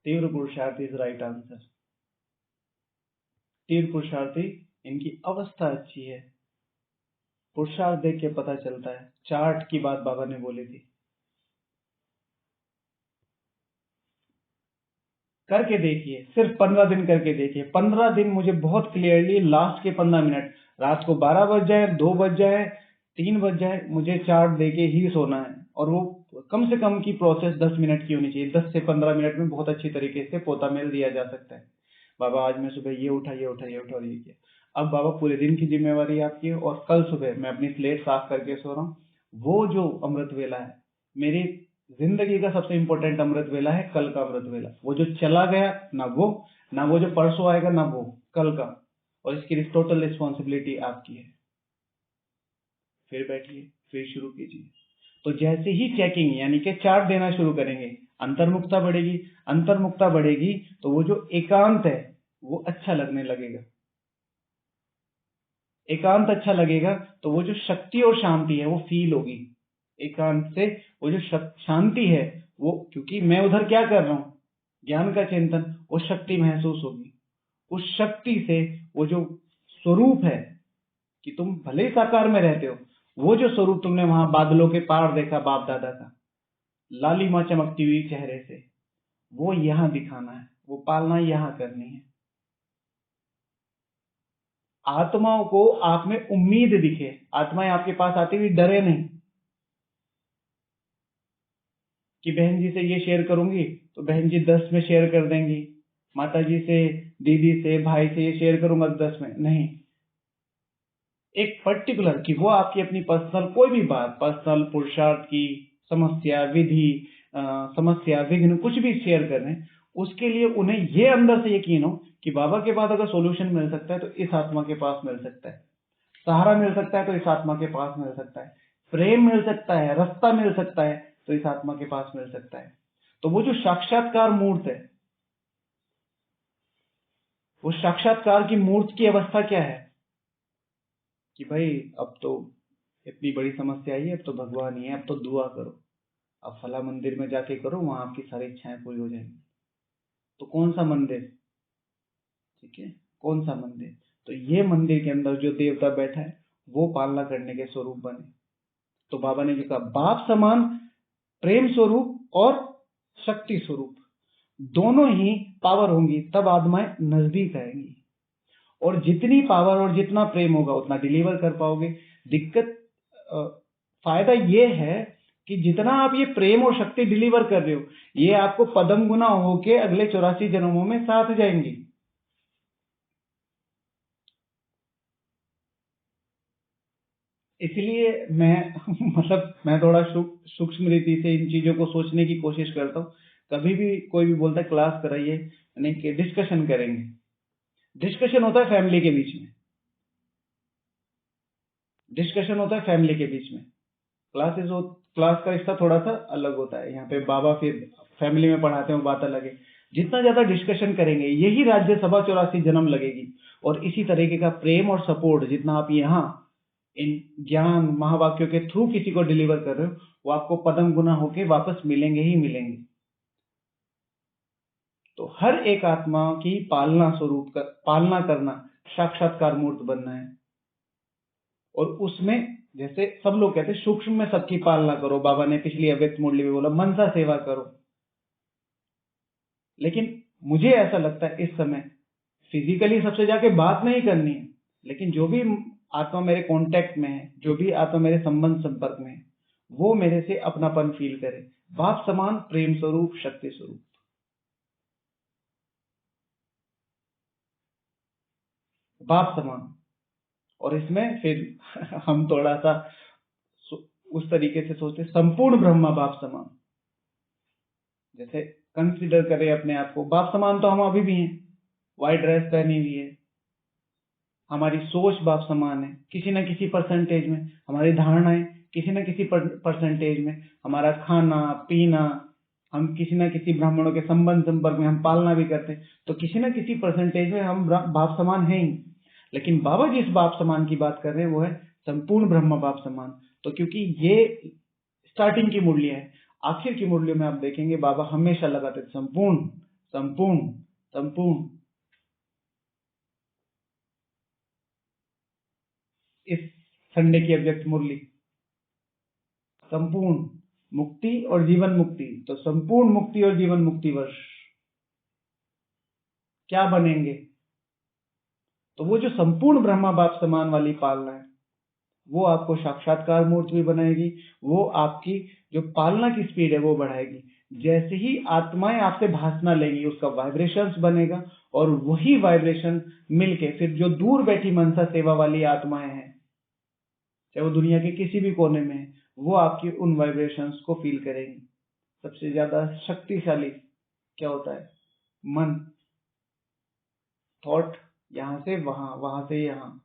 B: तीव्र पुरुषार्थी इज राइट आंसर। तीव्र पुरुषार्थी, इनकी अवस्था अच्छी है, पुरुषार्थ देख के पता चलता है। चार्ट की बात बाबा ने बोली थी, करके देखिए, सिर्फ 15 दिन करके देखिए। 15 दिन मुझे बहुत क्लियरली, लास्ट के 15 मिनट, रात को 12 बज जाए, 2 बज जाए, 3 बज जाए, मुझे चार्ट देके ही सोना है। और वो कम से कम की प्रोसेस 10 मिनट की होनी चाहिए। 10 से 15 मिनट में बहुत अच्छी तरीके से पोता मेल दिया जा सकता है। बाबा आज मैं सुबह ये उठा, ये उठा, ये उठा और ये किया। अब बाबा पूरे दिन की जिम्मेवारी आपकी है, और कल सुबह मैं अपनी स्लेट साफ करके सो रहा हूँ। वो जो अमृत वेला है, मेरी जिंदगी का सबसे इंपॉर्टेंट अमृत वेला है कल का अमृत वेला। वो जो चला गया ना वो जो परसों आएगा ना वो कल का, और इसकी टोटल रिस्पॉन्सिबिलिटी आपकी है। फिर बैठिए, फिर शुरू कीजिए। तो जैसे ही चेकिंग यानी कि चार्ट देना शुरू करेंगे, अंतर्मुखता बढ़ेगी। अंतर्मुखता बढ़ेगी तो वो जो एकांत है वो अच्छा लगने लगेगा। एकांत अच्छा लगेगा तो वो जो शक्ति और शांति है वो फील होगी। एकांत से वो जो शांति है वो, क्योंकि मैं उधर क्या कर रहा हूं, ज्ञान का चिंतन, वो शक्ति महसूस होगी। उस शक्ति से वो जो स्वरूप है कि तुम भले ही साकार में रहते हो, वो जो स्वरूप तुमने वहां बादलों के पार देखा बाप दादा का, लालिमा चमकती हुई चेहरे से, वो यहां दिखाना है, वो पालना यहां करनी है। आत्माओं को आप में उम्मीद दिखे, आत्माएं आपके पास आती हुई डरे नहीं कि बहन जी से ये शेयर करूंगी तो बहन जी 10 में शेयर कर देंगी, माता जी से, दीदी से, भाई से ये शेयर करूंगा 10 में नहीं। एक पर्टिकुलर कि वो आपकी अपनी पर्सनल कोई भी बात, पर्सनल पुरुषार्थ की समस्या, विधि, समस्या, विघ्न, कुछ भी शेयर कर रहे हैं, उसके लिए उन्हें ये अंदर से यकीन हो कि बाबा के पास अगर सॉल्यूशन मिल सकता है तो इस आत्मा के पास मिल सकता है, सहारा मिल सकता है तो इस आत्मा के पास मिल सकता है, प्रेम मिल सकता है, रास्ता मिल सकता है तो इस आत्मा के पास मिल सकता है। तो वो जो साक्षात्कार मूर्त है, वो साक्षात्कार की मूर्त की अवस्था क्या है कि भाई अब तो इतनी बड़ी समस्या आई है, अब तो भगवान ही है, अब तो दुआ करो, अब फला मंदिर में जाके करो, वहां आपकी सारी इच्छाएं पूरी हो जाएंगी। तो कौन सा मंदिर, ठीक है, कौन सा मंदिर? तो ये मंदिर के अंदर जो देवता बैठा है वो पालना करने के स्वरूप बने। तो बाबा ने जो कहा, बाप समान प्रेम स्वरूप और शक्ति स्वरूप दोनों ही पावर होंगी, तब आत्माएं नजदीक आएंगी। और जितनी पावर और जितना प्रेम होगा उतना डिलीवर कर पाओगे। दिक्कत फायदा ये है कि जितना आप ये प्रेम और शक्ति डिलीवर कर रहे हो, ये आपको पदम गुना होके अगले 84 जन्मों में साथ जाएंगी। इसलिए मैं मतलब मैं थोड़ा सूक्ष्म रीति से इन चीजों को सोचने की कोशिश करता हूँ। कभी भी कोई भी बोलता है क्लास कराइए, यानी कि डिस्कशन करेंगे, डिस्कशन होता है फैमिली के बीच में, डिस्कशन होता है फैमिली के बीच में। क्लास का रिश्ता थोड़ा सा अलग होता है। यहाँ पे बाबा फिर फैमिली में पढ़ाते हैं, बात अलग है। जितना ज्यादा डिस्कशन करेंगे यही राज्यसभा 84 जन्म लगेगी। और इसी तरीके का प्रेम और सपोर्ट जितना आप यहाँ इन ज्ञान महावाक्यों के थ्रू किसी को डिलीवर कर रहे हो, वो आपको पदम गुना होके वापस मिलेंगे ही मिलेंगे। तो हर एक आत्मा की पालना करना, साक्षात्कार मूर्त बनना है। और उसमें जैसे सब लोग कहते हैं सूक्ष्म में सबकी पालना करो, बाबा ने पिछली अव्यक्त मुरली में बोला मनसा सेवा करो। लेकिन मुझे ऐसा लगता है इस समय फिजिकली सबसे जाके बात नहीं करनी है, लेकिन जो भी आत्मा मेरे कांटेक्ट में है, जो भी आत्मा मेरे संबंध संपर्क में है, वो मेरे से अपनापन फील करे। बाप समान प्रेम स्वरूप, शक्ति स्वरूप, बाप समान। और इसमें फिर हम थोड़ा सा उस तरीके से सोचते, संपूर्ण ब्रह्मा बाप समान। जैसे कंसिडर करें अपने आप को, बाप समान तो हम अभी भी हैं, व्हाइट ड्रेस पहनी हुई है, हमारी सोच बाप समान है किसी न किसी परसेंटेज में, हमारी धारणाएं किसी न किसी परसेंटेज में, हमारा खाना पीना, हम किसी न किसी ब्राह्मणों के संबंध संपर्क में हम पालना भी करते हैं, तो किसी न किसी परसेंटेज में हम बाप समान हैं ही। लेकिन बाबा जिस बाप समान की बात कर रहे हैं वो है संपूर्ण ब्रह्म बाप समान। तो क्योंकि ये स्टार्टिंग की मुरलियां है, आखिर की मुरलियों में आप देखेंगे बाबा हमेशा लगाते संपूर्ण संपूर्ण संपूर्ण। इस संडे की अव्यक्त मुरली संपूर्ण मुक्ति और जीवन मुक्ति, तो संपूर्ण मुक्ति और जीवन मुक्ति वर्ष क्या बनेंगे? तो वो जो संपूर्ण ब्रह्मा बाप समान वाली पालना है वो आपको साक्षात्कार मूर्त भी बनाएगी, वो आपकी जो पालना की स्पीड है वो बढ़ाएगी। जैसे ही आत्माएं आपसे भाषना लेंगी उसका वाइब्रेशंस बनेगा, और वही वाइब्रेशन मिलके फिर जो दूर बैठी मनसा सेवा वाली आत्माएं हैं, चाहे वो दुनिया के किसी भी कोने में है, वो आपकी उन वाइब्रेशंस को फील करेंगी। सबसे ज्यादा शक्तिशाली क्या होता है? मन, थॉट, यहाँ से वहां, वहां से यहाँ।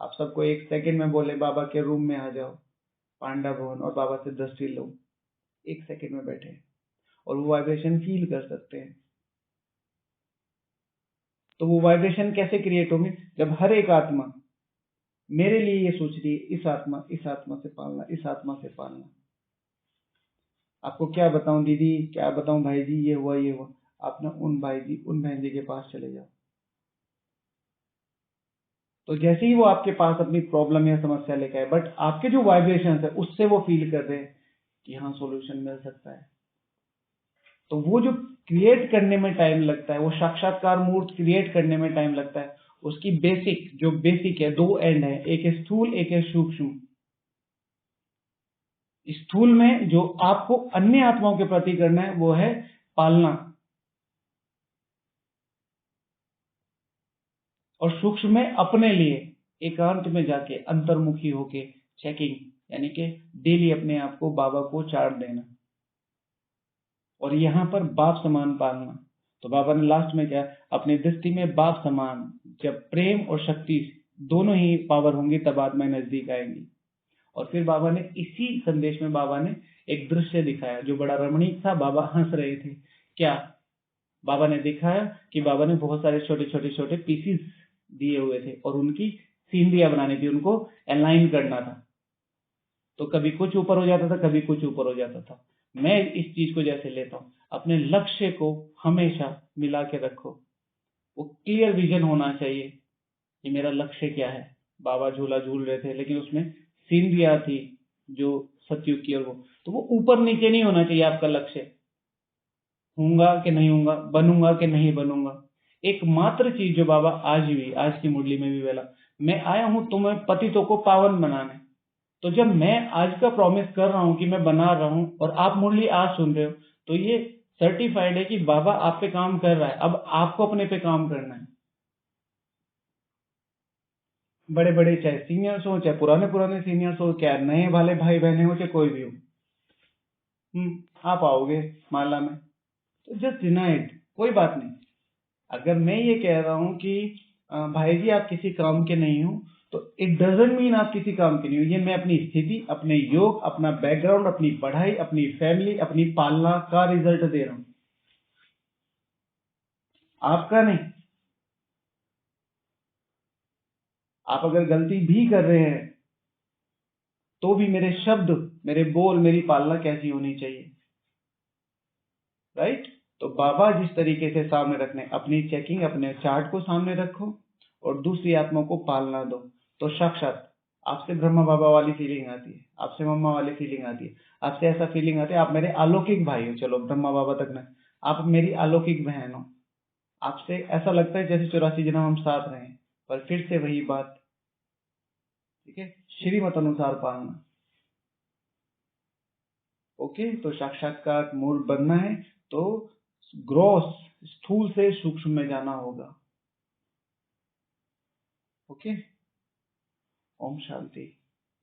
B: आप सबको 1 सेकंड में बोले बाबा के रूम में आ जाओ, पांडा भवन, और बाबा से दृष्टि लो, 1 सेकंड में बैठे और वो वाइब्रेशन फील कर सकते हैं। तो वो वाइब्रेशन कैसे क्रिएट होंगे? जब हर एक आत्मा मेरे लिए ये सोच रही है, इस आत्मा से पालना, इस आत्मा से पालना। आपको क्या बताऊं दीदी, क्या बताऊं भाई जी, ये हुआ ये हुआ। आप ना उन भाई जी, उन बहन जी के पास चले जाओ। तो जैसे ही वो आपके पास अपनी प्रॉब्लम या समस्या लेकर आए, बट आपके जो वाइब्रेशन है उससे वो फील कर रहे हैं कि हाँ सॉल्यूशन मिल सकता है। तो वो जो क्रिएट करने में टाइम लगता है, वो साक्षात्कार मूर्त क्रिएट करने में टाइम लगता है, उसकी बेसिक है, 2 एंड है, एक है स्थूल, एक है सूक्ष्म। स्थूल में जो आपको अन्य आत्माओं के प्रति करना है वो है पालना, और सूक्ष्म में अपने लिए एकांत में जाके अंतर्मुखी होके चेकिंग, यानी कि डेली अपने आप को बाबा को चार्ट देना, और यहाँ पर बाप समान पालना। तो बाबा ने लास्ट में क्या, अपनी दृष्टि में बाप समान, जब प्रेम और शक्ति दोनों ही पावर होंगी तब आत्मा नजदीक आएंगी। और फिर बाबा ने इसी संदेश में बाबा ने एक दृश्य दिखाया जो बड़ा रमणीक था। बाबा हंस रहे थे। क्या बाबा ने दिखाया कि बाबा ने बहुत सारे छोटे छोटे छोटे पीसीस दिए हुए थे और उनकी सीनरियां बनानी थी, उनको अलाइन करना था। तो कभी कुछ ऊपर हो जाता था, कभी कुछ ऊपर हो जाता था। मैं इस चीज को जैसे लेता हूं, अपने लक्ष्य को हमेशा मिला के रखो। वो क्लियर विजन होना चाहिए कि मेरा लक्ष्य क्या है। बाबा झूला झूल रहे थे लेकिन उसमें सीनरियां थी जो सतयुग की, और वो तो वो ऊपर नीचे नहीं होना चाहिए आपका लक्ष्य। हूंगा कि नहीं हूंगा, बनूंगा कि नहीं बनूंगा। एकमात्र चीज जो बाबा आज भी, आज की मुरली में भी बोला, मैं आया हूं तुम्हें पतितों को पावन बनाने। तो जब मैं आज का प्रॉमिस कर रहा हूं कि मैं बना रहा हूं और आप मुरली आज सुन रहे हो, तो ये सर्टिफाइड है कि बाबा आप पे काम कर रहा है। अब आपको अपने पे काम करना है। बड़े बड़े चाहे सीनियर्स हो, चाहे पुराने पुराने सीनियर्स हो, क्या नए वाले भाई बहने हो, चाहे कोई भी हो, आप आओगे माला में तो जस्ट डिनाइड, कोई बात नहीं। अगर मैं ये कह रहा हूं कि भाई जी आप किसी काम के नहीं हो, तो इट डजंट मीन आप किसी काम के नहीं हो। ये मैं अपनी स्थिति, अपने योग, अपना बैकग्राउंड, अपनी पढ़ाई, अपनी फैमिली, अपनी पालना का रिजल्ट दे रहा हूं, आपका नहीं। आप अगर गलती भी कर रहे हैं तो भी मेरे शब्द, मेरे बोल, मेरी पालना कैसी होनी चाहिए, राइट? तो बाबा जिस तरीके से सामने रखने, अपनी चेकिंग, अपने चार्ट को सामने रखो और दूसरी आत्मा को पालना दो, तो साक्षात आपसे ब्रह्मा बाबा वाली फीलिंग आती है, आपसे मम्मा वाली फीलिंग आती है, आपसे ऐसा फीलिंग आती है आप मेरे अलौकिक भाई हो। चलो ब्रह्मा बाबा तक ना, आप मेरी अलौकिक बहन हो। आपसे ऐसा लगता है जैसे 84 जन्म हम साथ रहे, पर फिर से वही बात, ठीक है, श्रीमत अनुसार पालना। ओके, तो साक्षात्कार मूल बनना है तो ग्रॉस, स्थूल से सूक्ष्म में जाना होगा। ओके, ओम शांति।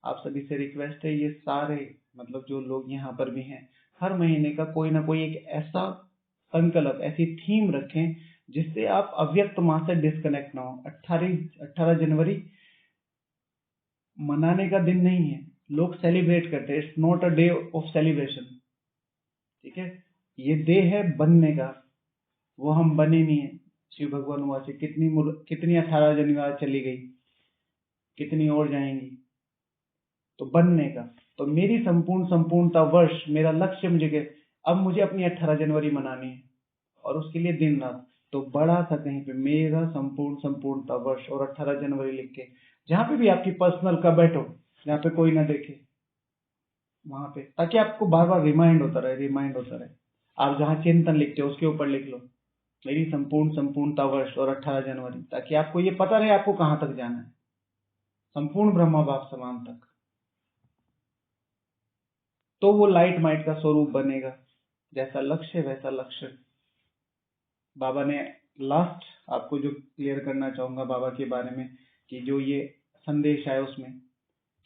B: आप सभी से रिक्वेस्ट है, ये सारे मतलब जो लोग यहाँ पर भी हैं, हर महीने का कोई ना कोई एक ऐसा संकल्प, ऐसी थीम रखें जिससे आप अव्यक्त माह से डिस्कनेक्ट ना हो। 18 जनवरी मनाने का दिन नहीं है, लोग सेलिब्रेट करते हैं। It's not a day of celebration, ठीक है, ये डे है बनने का। वो हम बने नहीं है। शिव भगवान वहां से कितनी 18 जनवरी चली गई, कितनी और जाएंगी, तो बनने का। तो मेरी संपूर्णता वर्ष, मेरा लक्ष्य मुझे अब मुझे अपनी 18 जनवरी मनानी है और उसके लिए दिन रात। तो बड़ा सा कहीं पे मेरा संपूर्णता वर्ष और 18 जनवरी लिख के, जहां पे भी आपकी पर्सनल कबट हो, जहाँ पे कोई ना देखे, वहां पे, ताकि आपको बार बार रिमाइंड होता रहे। आप जहाँ चिंतन लिखते हो उसके ऊपर लिख लो मेरी संपूर्णता वर्ष और 18 जनवरी, ताकि आपको ये पता रहे आपको कहाँ तक जाना है, संपूर्ण ब्रह्मा बाप समान तक। तो वो लाइट माइट का स्वरूप बनेगा। जैसा लक्ष्य वैसा लक्ष्य। बाबा ने लास्ट आपको जो क्लियर करना चाहूंगा बाबा के बारे में, कि जो ये संदेश है उसमें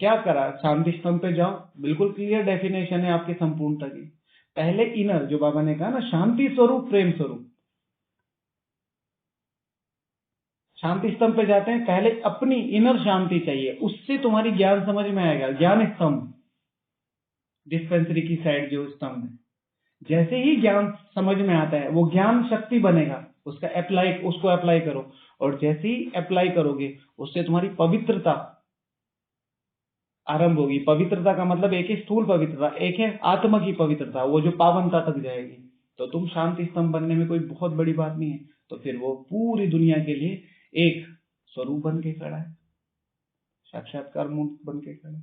B: क्या करा, शांति स्तंभ पे जाओ, बिल्कुल क्लियर डेफिनेशन है आपकी संपूर्णता की। पहले इनर, जो बाबा ने कहा ना, शांति स्वरूप, प्रेम स्वरूप। शांति स्तंभ पे जाते हैं, पहले अपनी इनर शांति चाहिए, उससे तुम्हारी ज्ञान समझ में आएगा। ज्ञान स्तंभ, डिस्पेंसरी की साइड जो स्तंभ है, जैसे ही ज्ञान समझ में आता है वो ज्ञान शक्ति बनेगा, उसको अप्लाई करो, और जैसे ही अप्लाई करोगे उससे तुम्हारी पवित्रता आरंभ होगी। पवित्रता का मतलब एक है स्थूल पवित्रता, एक है आत्मा की पवित्रता, वो जो पावनता तक जाएगी। तो तुम शांति स्तंभ बनने में कोई बहुत बड़ी बात नहीं है, तो फिर वो पूरी दुनिया के लिए एक स्वरूप बन के खड़ा है, साक्षात्कार मूर्त बन के खड़ा है।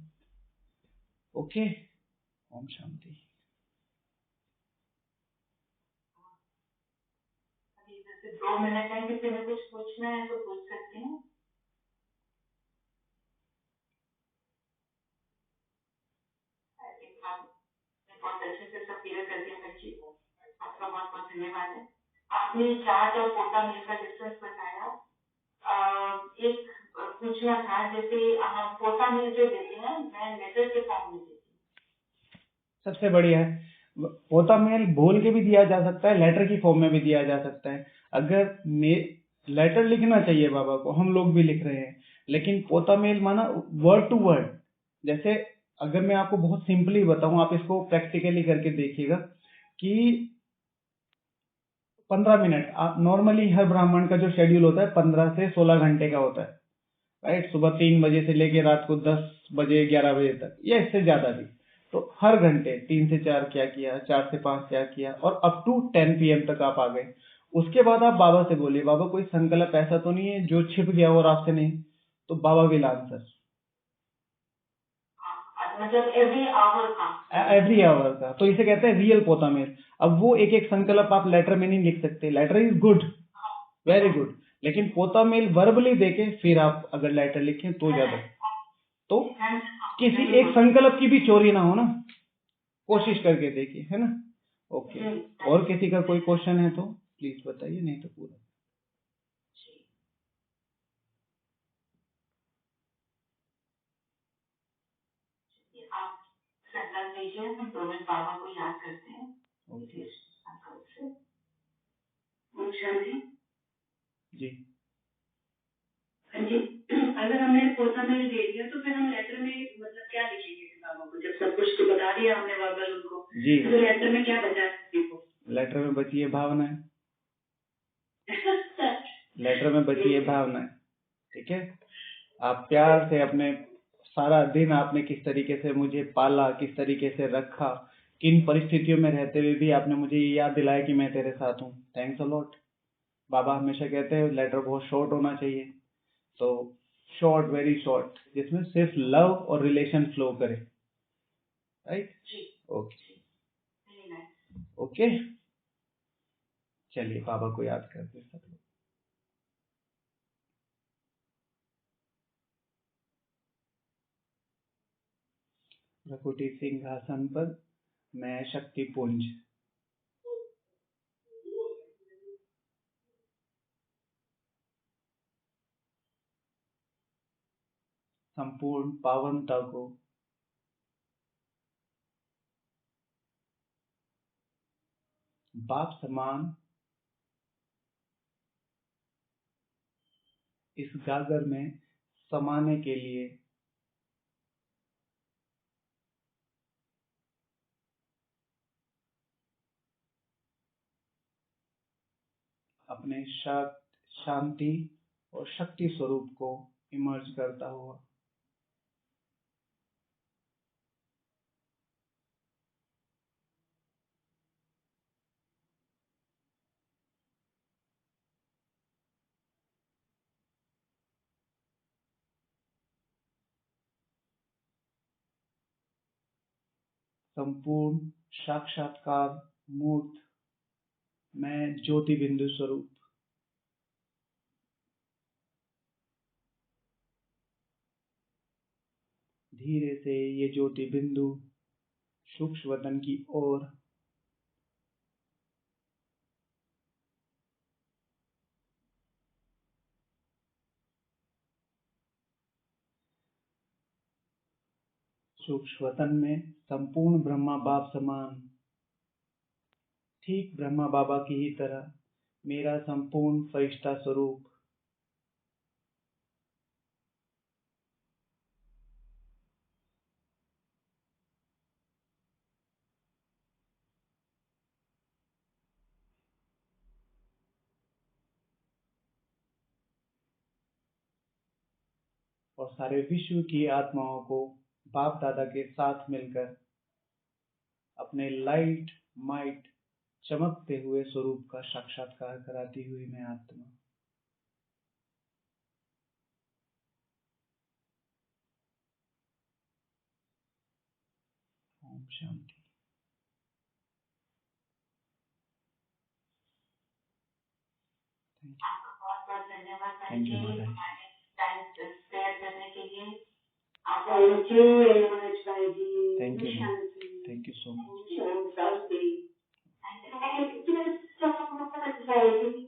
B: ओके, ओम शांति।
A: अभी जैसे 2 मिनट है, किसी ने कुछ पूछना है तो पूछ सकते हैं। आपने बहुत अच्छे से सब क्लियर कर दिया बच्ची को, आपका बहुत बहुत धन्यवाद है। आपने चार्ट और पोटा मिल का डिफरेंस बताया। एक पूछना था, जैसे हम पोटा मिल जो देते हैं, मैं लेटर के फॉर्म में देती हूँ।
B: सबसे बढ़िया है, पोता मेल बोल के भी दिया जा सकता है, लेटर की फॉर्म में भी दिया जा सकता है। अगर लेटर लिखना चाहिए बाबा को, हम लोग भी लिख रहे हैं, लेकिन पोता मेल माना वर्ड टू वर्ड। जैसे अगर मैं आपको बहुत सिंपली बताऊं, आप इसको प्रैक्टिकली करके देखिएगा कि 15 मिनट, आप नॉर्मली हर ब्राह्मण का जो शेड्यूल होता है 15 से 16 घंटे का होता है, राइट। सुबह 3 बजे से लेके रात को 10 बजे 11 बजे तक, या इससे ज्यादा भी। तो हर घंटे 3 से 4 क्या किया, 4 से 5 क्या किया, और अप टू 10 PM तक आप आ गए। उसके बाद आप बाबा से बोलिए, बाबा कोई संकल्प ऐसा तो नहीं है जो छिप गया और आपसे नहीं, तो बाबा विल आंसर।
A: मतलब एवरी आवर
B: का, तो इसे कहते हैं रियल पोता मेल। अब वो एक एक संकल्प आप लेटर में नहीं लिख सकते, letter is good, very good, लेकिन पोता मेल वर्बली देके फिर आप अगर लेटर लिखें तो ज्यादा, तो किसी एक संकल्प की भी चोरी ना हो ना, कोशिश करके देखिए, है ना। ओके, और किसी का कोई क्वेश्चन है तो प्लीज बताइए, नहीं तो पूरा।
A: आप संकल्प लीजिए, हम दोनों बाबा को याद करते हैं।
B: ओके
A: संकल्प से ओम शांति
B: जी।
A: हाँ जी, अगर हमने पोता मेल दे दिया तो फिर हम लेटर में मतलब क्या लिखेंगे बाबा को? जब सब कुछ तो बता दिया हमने बाबा उनको
B: जी,
A: तो लेटर में क्या बचा है?
B: लेटर में बची है भावनाएं। लेटर में बची है भावनाएं, ठीक है। आप प्यार से अपने, सारा दिन आपने किस तरीके से मुझे पाला, किस तरीके से रखा, किन परिस्थितियों में रहते हुए भी आपने मुझे ये याद दिलाया कि मैं तेरे साथ हूँ, थैंक्स अ लॉट। बाबा हमेशा कहते हैं लेटर बहुत शॉर्ट होना चाहिए, तो शॉर्ट, वेरी शॉर्ट, जिसमें सिर्फ लव और रिलेशन फ्लो करे, राइट। ओके ओके, चलिए बाबा को याद करते सब लोग। प्रकृति सिंहासन पर, मैं शक्ति पुंज। संपूर्ण पावनता को बाप समान इस गागर में समाने के लिए अपने शांति और शक्ति स्वरूप को इमर्ज करता हुआ संपूर्ण साक्षात्कार मूर्त, मैं ज्योति बिंदु स्वरूप धीरे से ये ज्योति बिंदु सूक्ष्म वतन की ओर सूक्ष्म वतन में संपूर्ण ब्रह्मा बाप समान ठीक ब्रह्मा बाबा की ही तरह मेरा संपूर्ण फरिश्ता स्वरूप और सारे विश्व की आत्माओं को बाप दादा के साथ मिलकर अपने लाइट माइट चमकते हुए स्वरूप का साक्षात्कार कराती हुई मैं आत्मा। ओम शांति।
A: आपका बहुत बहुत धन्यवाद भाई
B: Thank
A: जी,
B: you, Mother.
A: हमारे टाइम शेयर करने के लिए। आपका थैंक यू वेरी मच भाई जी।
B: Thank you, Mother.
A: Shanti.
B: Thank you so much.
A: Shanti.